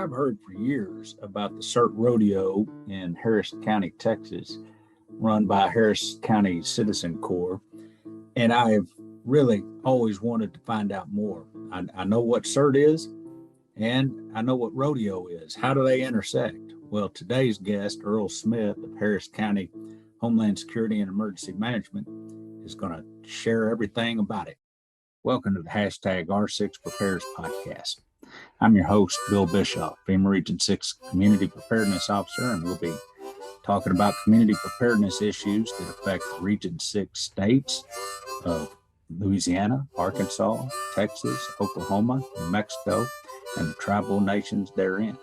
I've heard for years about the CERT Rodeo in Harris County, Texas, run by Harris County Citizen Corps, and I've really always wanted to find out more. I know what CERT is, and I know what rodeo is. How do they intersect? Well, today's guest, Earl Smith of Harris County Homeland Security and Emergency Management, is going to share everything about it. Welcome to the hashtag R6 Prepares podcast. I'm your host, Bill Bischoff, FEMA Region 6 Community Preparedness Officer, and we'll be talking about community preparedness issues that affect Region 6 states of Louisiana, Arkansas, Texas, Oklahoma, New Mexico, and the tribal nations therein.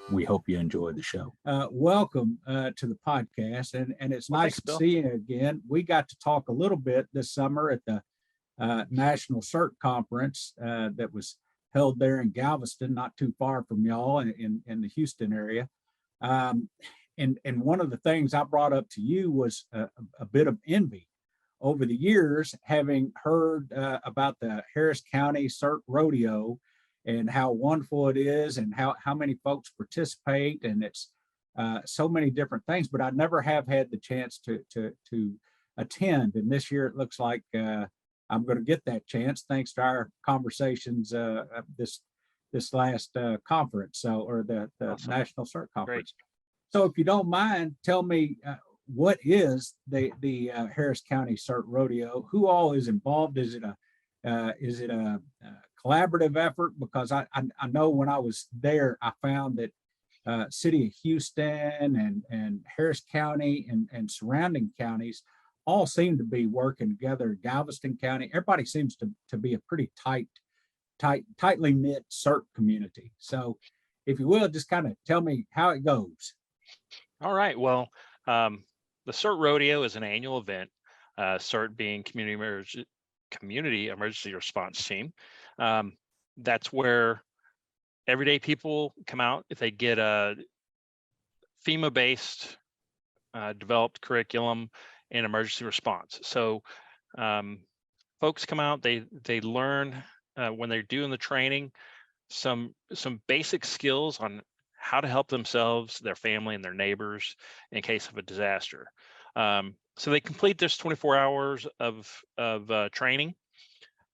We hope you enjoy the show. Welcome to the podcast, and it's nice to see you again. We got to talk a little bit this summer at the National CERT Conference that was held there in Galveston, not too far from y'all in the Houston area. And one of the things I brought up to you was a bit of envy over the years, having heard about the Harris County CERT Rodeo and how wonderful it is and how many folks participate, and it's so many different things, but I never have had the chance to attend. And this year it looks like I'm going to get that chance thanks to our conversations this last conference, or the awesome. National CERT Conference. Great. So if you don't mind, tell me what is the Harris County CERT Rodeo? Who all is involved? Is it a collaborative effort? Because I know when I was there, I found that City of Houston and Harris County and surrounding counties all seem to be working together. Galveston County, everybody seems to be a pretty tightly knit CERT community. So if you will, just kind of tell me how it goes. All right. Well, the CERT Rodeo is an annual event, CERT being Community Emergency Response Team. That's where everyday people come out if they get a FEMA-based developed curriculum in emergency response. So folks come out, they learn when they're doing the training some basic skills on how to help themselves, their family, and their neighbors in case of a disaster. So they complete this 24 hours of training,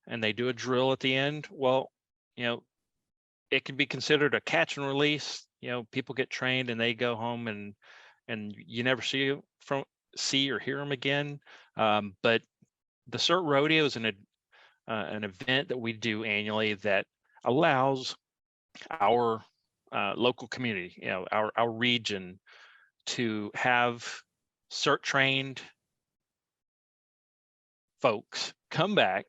and they do a drill at the end. Well, it can be considered a catch and release. People get trained and they go home, and you never see or hear them again. But the CERT Rodeo is an event that we do annually that allows our local community, our region, to have CERT trained folks come back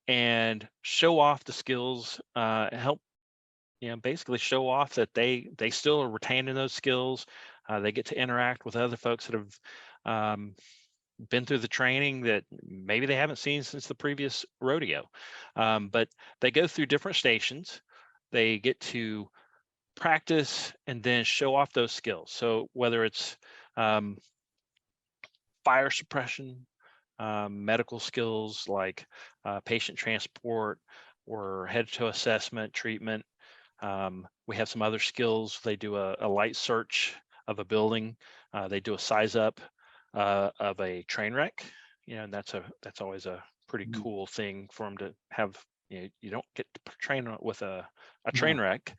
and show off the skills, help basically show off that they still are retaining those skills. They get to interact with other folks that have been through the training that maybe they haven't seen since the previous rodeo. But they go through different stations. They get to practice and then show off those skills. So whether it's fire suppression, medical skills like patient transport or head-to-toe assessment, treatment. We have some other skills. They do a light search of a building. They do a size up of a train wreck. And that's always a pretty cool thing for them to have. You don't get to train with a train wreck.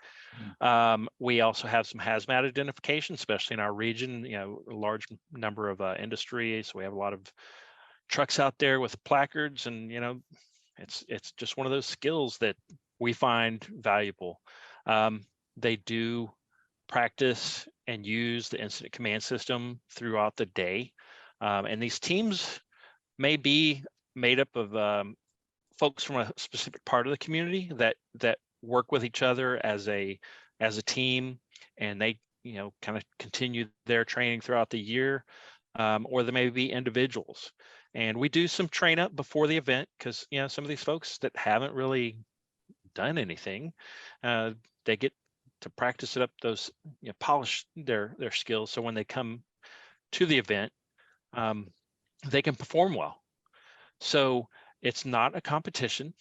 We also have some hazmat identification, especially in our region. A large number of industries. We have a lot of trucks out there with placards, and it's just one of those skills that we find valuable. They do practice and use the incident command system throughout the day, and these teams may be made up of folks from a specific part of the community that work with each other as a team, and they kind of continue their training throughout the year, or there may be individuals. And we do some train up before the event because some of these folks that haven't really done anything, they get to practice it up, those polish their skills, so when they come to the event, they can perform well. So it's not a competition.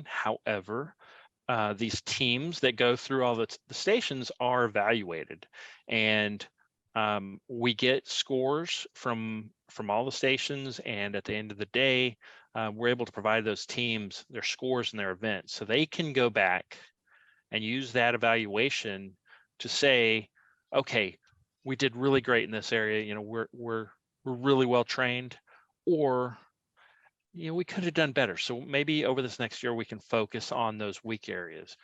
However, these teams that go through all the stations are evaluated, and we get scores from all the stations, and at the end of the day, we're able to provide those teams their scores and their events, so they can go back and use that evaluation to say, okay, we did really great in this area. You know, we're really well trained, or we could have done better. So maybe over this next year, we can focus on those weak areas.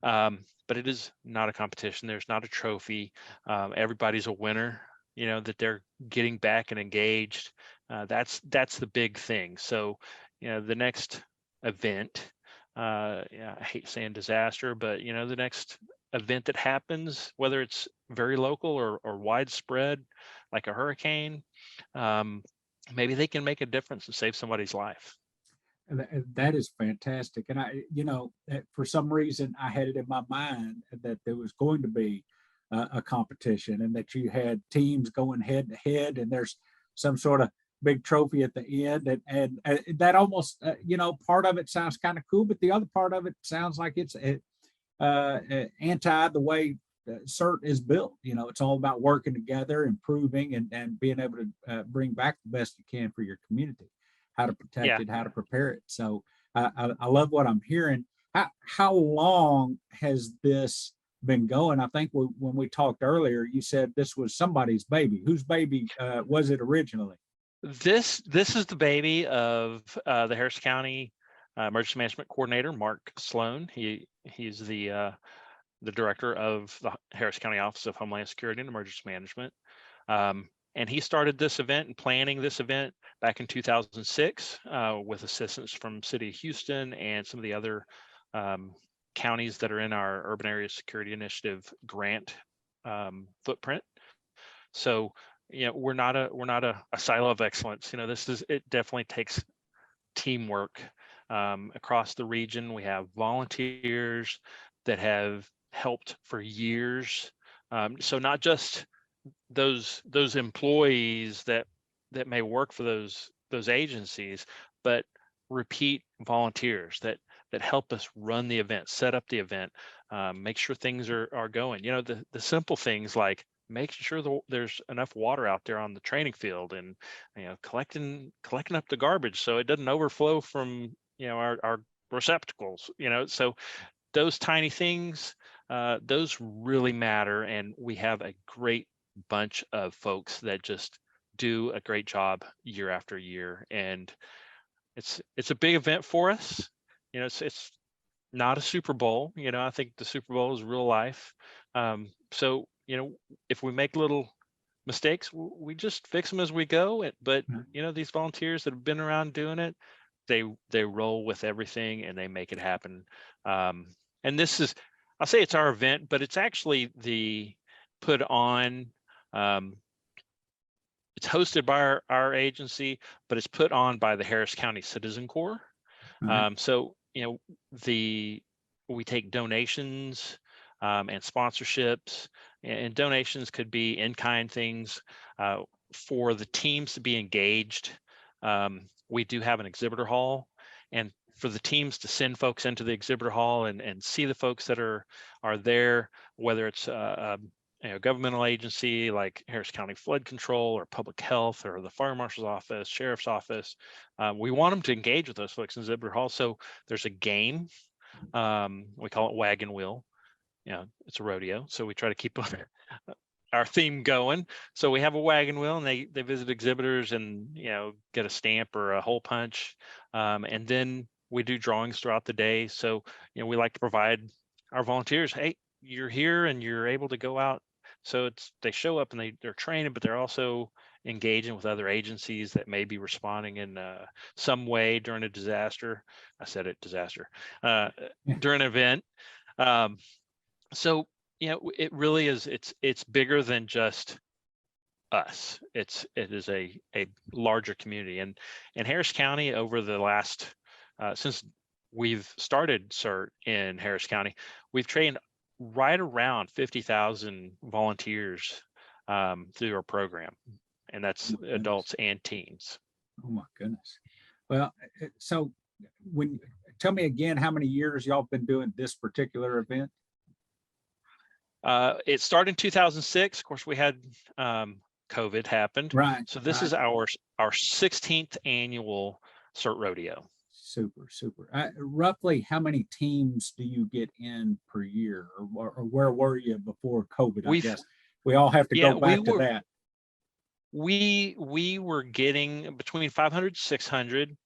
But it is not a competition. There's not a trophy. Everybody's a winner, that they're getting back and engaged. That's the big thing. So, the next event, I hate saying disaster, but, the next event that happens, whether it's very local or widespread, like a hurricane, maybe they can make a difference and save somebody's life. And that is fantastic. And for some reason, I had it in my mind that there was going to be a competition, and that you had teams going head to head, and there's some sort of big trophy at the end. And that almost, part of it sounds kind of cool, but the other part of it sounds like it's anti the way CERT is built. It's all about working together, improving, and being able to bring back the best you can for your community, how to protect it, how to prepare it. So I love what I'm hearing. How long has this been going? I think when we talked earlier, you said this was somebody's baby. Whose baby was it originally? This is the baby of the Harris County Emergency Management Coordinator, Mark Sloan. He's the director of the Harris County Office of Homeland Security and Emergency Management. And he started this event and planning this event back in 2006 with assistance from City of Houston and some of the other counties that are in our Urban Area Security Initiative grant footprint. So, we're not a silo of excellence. It definitely takes teamwork across the region. We have volunteers that have helped for years. So not just those employees that may work for those agencies, but repeat volunteers that help us run the event, set up the event, make sure things are going. The simple things like making sure there's enough water out there on the training field, and collecting up the garbage so it doesn't overflow from our receptacles. So those tiny things, those really matter, and we have a great bunch of folks that just do a great job year after year. And it's a big event for us. It's not a Super Bowl. I think the Super Bowl is real life. So if we make little mistakes, we just fix them as we go. But these volunteers that have been around doing it, they roll with everything and they make it happen. And this is, I'll say it's our event, but it's actually put on. It's hosted by our agency, but it's put on by the Harris County Citizen Corps. So we take donations and sponsorships, and donations could be in-kind things for the teams to be engaged. We do have an exhibitor hall, and for the teams to send folks into the exhibitor hall and see the folks that are there, whether it's a governmental agency like Harris County Flood Control or Public Health or the Fire Marshal's Office, Sheriff's Office. We want them to engage with those folks in exhibitor hall. So there's a game. We call it Wagon Wheel. It's a rodeo, so we try to keep our theme going. So we have a wagon wheel, and they visit exhibitors and get a stamp or a hole punch, and then we do drawings throughout the day. So we like to provide our volunteers, hey, you're here and you're able to go out. So they show up and they're training, but they're also engaging with other agencies that may be responding in some way during a disaster. I said it, disaster, during an event. So it really is. It's bigger than just us. It is a larger community, and Harris County over the last since we've started CERT in Harris County, we've trained right around 50,000 volunteers through our program, and that's adults and teens. Oh my goodness. Well, so when tell me again how many years y'all been doing this particular event? It started in 2006. Of course, we had COVID happened. Right. So this right. is our 16th annual CERT Rodeo. Super, super. Roughly how many teams do you get in per year, or where were you before COVID? I We've guess we all have to yeah, go back to that. we were getting between 500 600,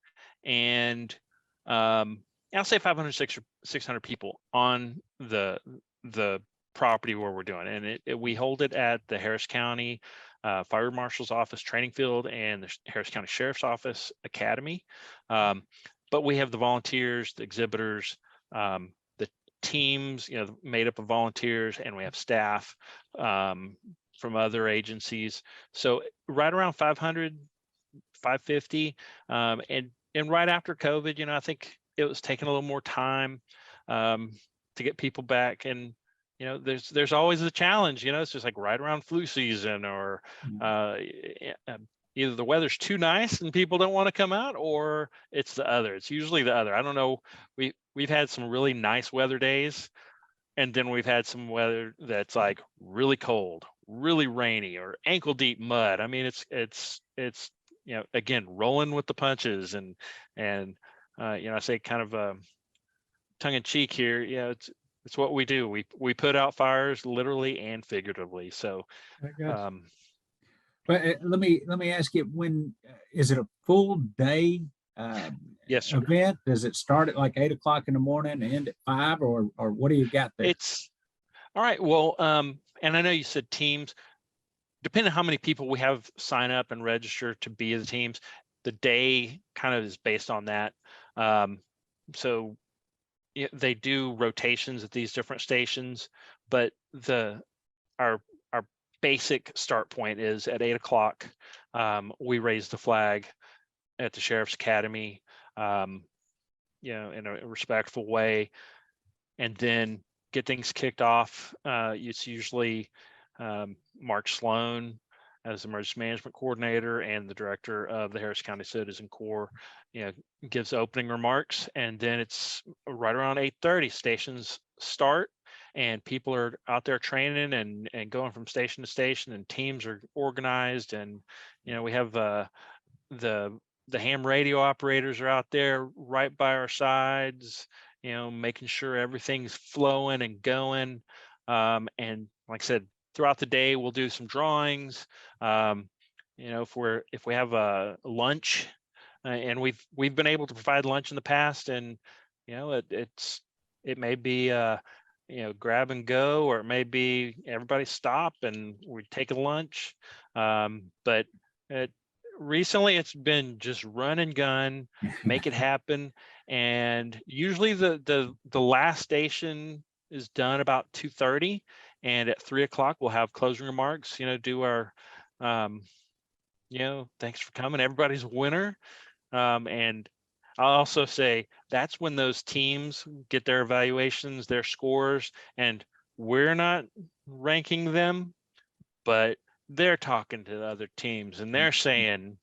and I'll say 500 600 people on the property where we're doing, and we hold it at the Harris County Fire Marshal's Office training field and the Harris County Sheriff's Office Academy. But we have the volunteers, the exhibitors, the teams, made up of volunteers, and we have staff from other agencies. So right around 500, 550, and right after COVID, I think it was taking a little more time to get people back. And there's always a challenge. It's just like right around flu season, or either the weather's too nice and people don't want to come out, or it's the other. It's usually the other. I don't know. We've had some really nice weather days, and then we've had some weather that's like really cold, really rainy, or ankle deep mud. I mean, it's again, rolling with the punches, and I say kind of tongue in cheek here. It's what we do. We put out fires literally and figuratively. So, but let me ask you, when is it a full day yes, sir. event? Does it start at like 8 o'clock in the morning and end at 5, or what do you got there? It's all right. Well, and I know you said teams. Depending on how many people we have sign up and register to be the teams, the day kind of is based on that. So they do rotations at these different stations, but our basic start point is at 8 o'clock. We raise the flag at the Sheriff's Academy, in a respectful way, and then get things kicked off. It's usually Mark Sloan as emergency management coordinator and the director of the Harris County Citizen Corps, gives opening remarks, and then it's right around 8:30 stations start, and people are out there training and going from station to station, and teams are organized, and we have the ham radio operators are out there right by our sides, making sure everything's flowing and going, and like I said, throughout the day we'll do some drawings. If we have a lunch, and we've been able to provide lunch in the past, and it may be grab and go, or it may be everybody stop and we take a lunch, but recently it's been just run and gun, make it happen. And usually the last station is done about 2:30, and at 3 o'clock we'll have closing remarks, do our thanks for coming, everybody's a winner. And I'll also say that's when those teams get their evaluations, their scores, and we're not ranking them, but they're talking to the other teams and they're saying,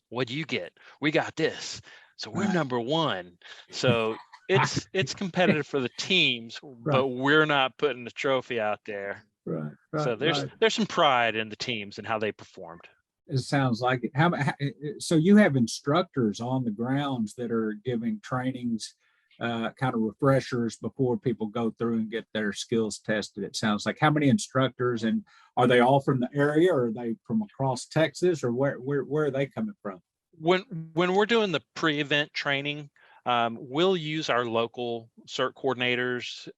what do you get? We got this. So we're number one. So it's competitive for the teams, but we're not putting the trophy out there. Right. So there's some pride in the teams and how they performed. It sounds like it. So you have instructors on the grounds that are giving trainings, kind of refreshers before people go through and get their skills tested. It sounds like. How many instructors, and are they all from the area, or are they from across Texas, or where are they coming from? When we're doing the pre-event training, we'll use our local CERT coordinators,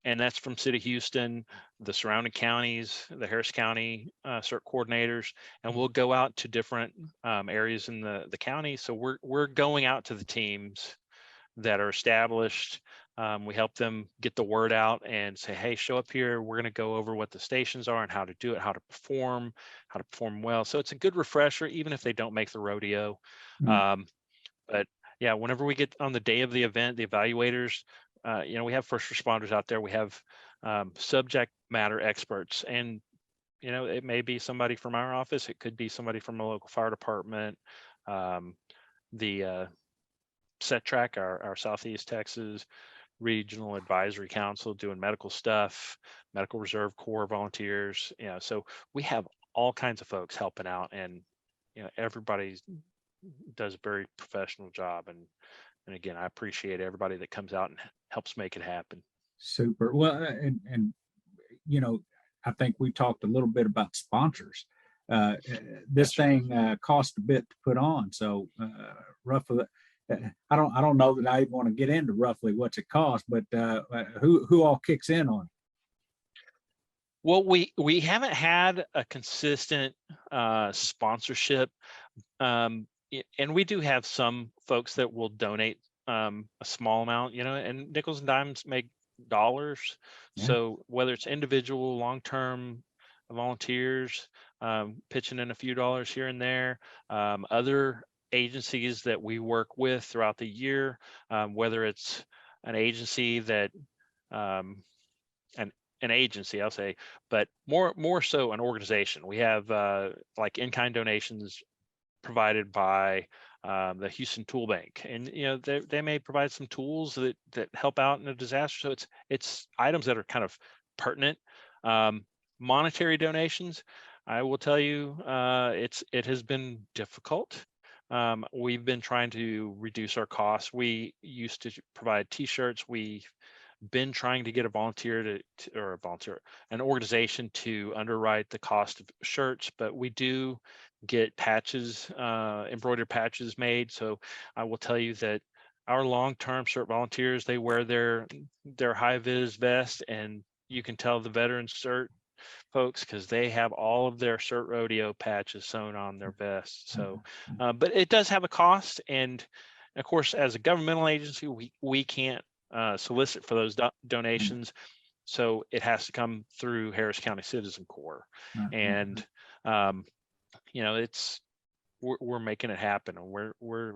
and that's from City of Houston, the surrounding counties, the Harris County CERT coordinators, and we'll go out to different areas in the county. So we're going out to the teams that are established. We help them get the word out and say, hey, show up here. We're going to go over what the stations are and how to do it, how to perform well. So it's a good refresher, even if they don't make the rodeo. But yeah, whenever we get on the day of the event, the evaluators, we have first responders out there. We have subject matter experts, and it may be somebody from our office. It could be somebody from a local fire department. The CERT, our Southeast Texas Regional Advisory Council, doing medical stuff, Medical Reserve Corps volunteers. So we have all kinds of folks helping out, and everybody does a very professional job. And again, I appreciate everybody that comes out and helps make it happen. Super. Well, and I think we talked a little bit about sponsors. This thing cost a bit to put on, so roughly, I don't know that I even want to get into roughly what's it cost, but who all kicks in on it? Well, we haven't had a consistent sponsorship, and we do have some folks that will donate a small amount, and nickels and dimes make dollars. Yeah. So whether it's individual, long-term volunteers pitching in a few dollars here and there, other agencies that we work with throughout the year, whether it's an agency that an agency, I'll say, but more so an organization. We have like in-kind donations provided by the Houston Tool Bank, and they may provide some tools that help out in a disaster. So it's items that are kind of pertinent. Monetary donations, I will tell you, it has been difficult. We've been trying to reduce our costs. We used to provide T-shirts. We've been trying to get a volunteer an organization to underwrite the cost of shirts, but we do get patches, embroidered patches made. So I will tell you that our long-term CERT volunteers, they wear their high vis vest, and you can tell the veteran CERT folks because they have all of their CERT Rodeo patches sewn on their vests. So, but it does have a cost, and of course, as a governmental agency, we can't solicit for those donations, so it has to come through Harris County Citizen Corps, and we're making it happen, and we're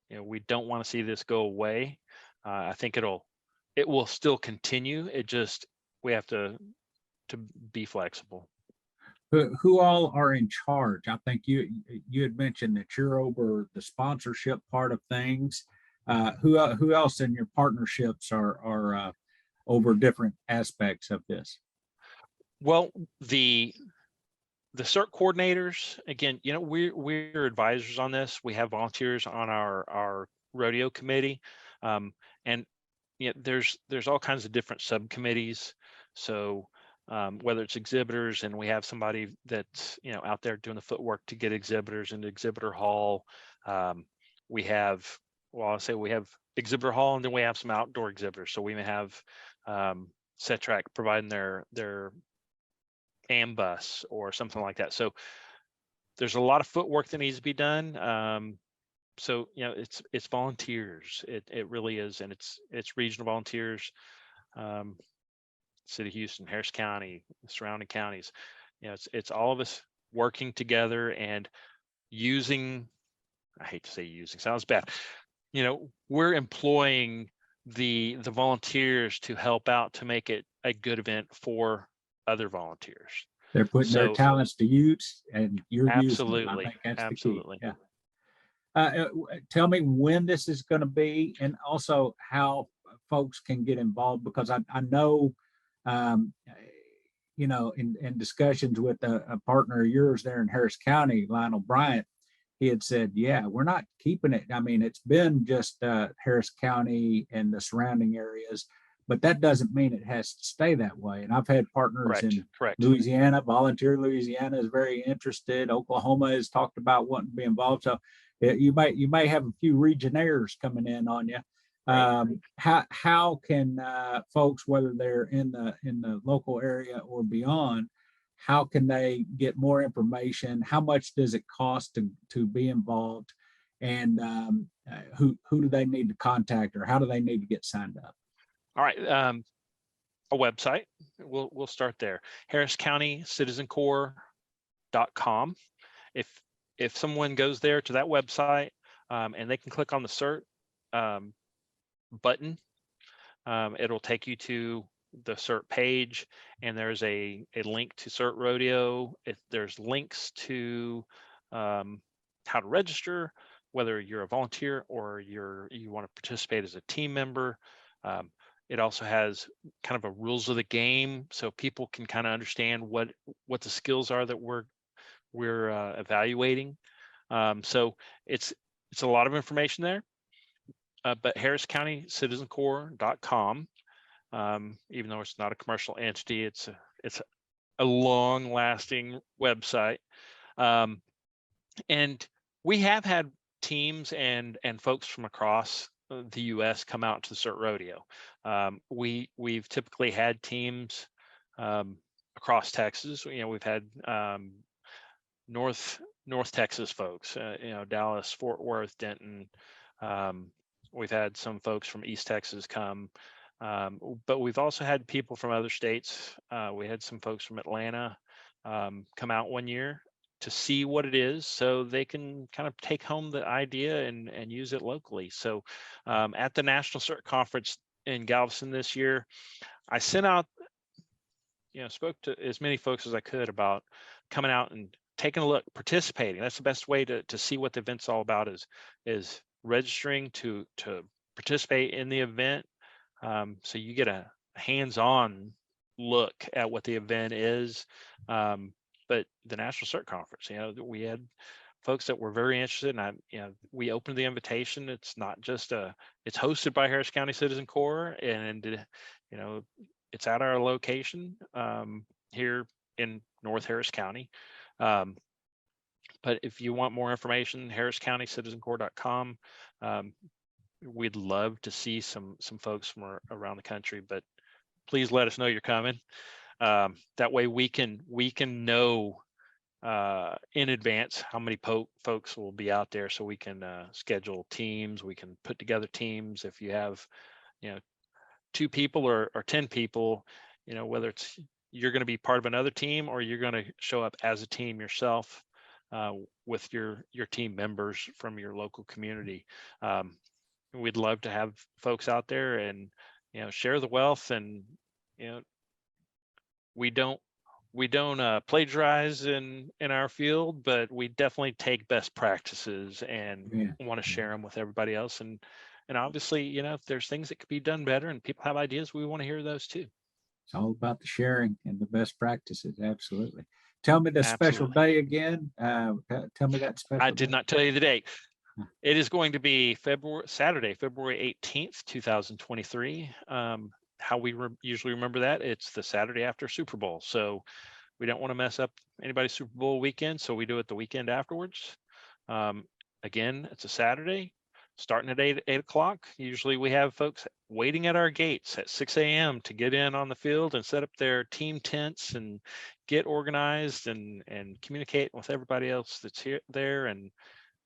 we don't want to see this go away. I think it will still continue. We have to be flexible. Who all are in charge? I think you had mentioned that you're over the sponsorship part of things. Who else in your partnerships are over different aspects of this? Well, the CERT coordinators, again, we're advisors on this. We have volunteers on our rodeo committee, and there's all kinds of different subcommittees. So whether it's exhibitors, and we have somebody that's out there doing the footwork to get exhibitors into exhibitor hall. We have exhibitor hall, and then we have some outdoor exhibitors. So we may have CERT providing their ambus or something like that. So there's a lot of footwork that needs to be done. So it's volunteers. It really is, and it's regional volunteers. City of Houston, Harris County, surrounding counties. It's all of us working together and using. I hate to say using, sounds bad. We're employing the volunteers to help out to make it a good event for other volunteers. They're putting their talents to use, and you're absolutely using them. I think that's absolutely the key. Yeah. Tell me when this is going to be, and also how folks can get involved, because I know, in discussions with a partner of yours there in Harris County, Lionel Bryant, he had said, yeah, we're not keeping it. I mean, it's been just Harris County and the surrounding areas, but that doesn't mean it has to stay that way. And I've had partners in Louisiana. Volunteer Louisiana is very interested. Oklahoma has talked about wanting to be involved. So you may have a few Regionaires coming in on you. How can folks, whether they're in the local area or beyond, how can they get more information? How much does it cost to be involved? And who do they need to contact, or how do they need to get signed up? All right, a website. We'll start there. Harris County CitizenCorps.com. If someone goes there to that website, and they can click on the CERT button, it'll take you to the CERT page, and there's a link to CERT Rodeo. There's links to how to register. whether you're a volunteer or you want to participate as a team member. It also has kind of a rules of the game, so people can kind of understand what the skills are that we're evaluating. So it's a lot of information there. But harriscountycitizencorps.com, even though it's not a commercial entity, it's a long-lasting website. And we have had teams and folks from across the U.S. come out to the CERT Rodeo. We've typically had teams across Texas. We've had North Texas folks, Dallas, Fort Worth, Denton. We've had some folks from East Texas come, but we've also had people from other states. We had some folks from Atlanta come out one year to see what it is, so they can kind of take home the idea and use it locally. So at the National CERT Conference in Galveston this year, I sent out, spoke to as many folks as I could about coming out and taking a look, participating. That's the best way to see what the event's all about, is registering to participate in the event, so you get a hands-on look at what the event is. But the National CERT Conference, we had folks that were very interested, and we opened the invitation. It's not just it's hosted by Harris County Citizen Corps, and it's at our location here in North Harris County. But if you want more information, harriscountycitizencorps.com. We'd love to see some folks from around the country, but please let us know you're coming. That way we can know in advance how many folks will be out there, so we can schedule teams. We can put together teams. If you have 2 people or 10 people, whether it's you're going to be part of another team or you're going to show up as a team yourself with your team members from your local community. We'd love to have folks out there and share the wealth. And we don't plagiarize in our field, but we definitely take best practices and want to share them with everybody else. And obviously, if there's things that could be done better and people have ideas, we want to hear those too. It's all about the sharing and the best practices. Absolutely. Tell me the special day again. Tell me that special I did not tell you the date. It is going to be Saturday, February 18th, 2023. How we usually remember that, it's the Saturday after Super Bowl. So we don't want to mess up anybody's Super Bowl weekend, so we do it the weekend afterwards. Again, it's a Saturday, starting at 8 o'clock. Usually we have folks waiting at our gates at 6 a.m. to get in on the field and set up their team tents and get organized and communicate with everybody else that's there. And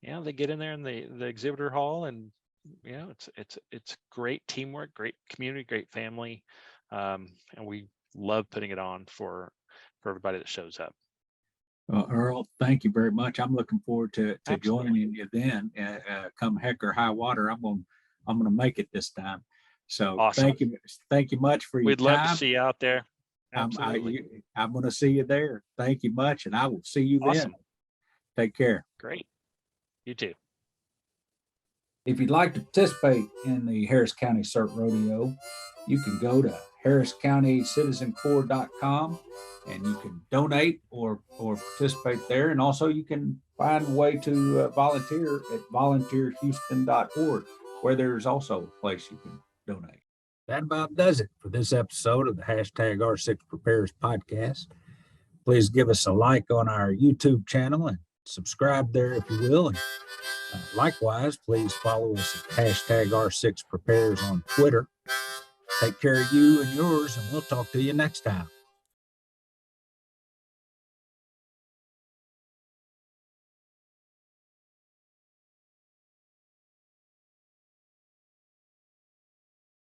they get in there in the exhibitor hall, and it's great teamwork, great community, great family, and we love putting it on for everybody that shows up. Well, Earl, thank you very much. I'm looking forward to joining you then. Come heck or high water, I'm gonna make it this time. So awesome. Thank you much for your time. We'd love to see you out there. I'm going to see you there. Thank you much, and I will see you then. Take care. Great. You too. If you'd like to participate in the Harris County CERT Rodeo, you can go to harriscountycitizencorps.com and you can donate or participate there. And also you can find a way to volunteer at volunteerhouston.org, where there's also a place you can donate. That about does it for this episode of the #R6 Prepares podcast. Please give us a like on our YouTube channel and subscribe there if you will. And likewise, please follow us at #R6Prepares on Twitter. Take care of you and yours, and we'll talk to you next time.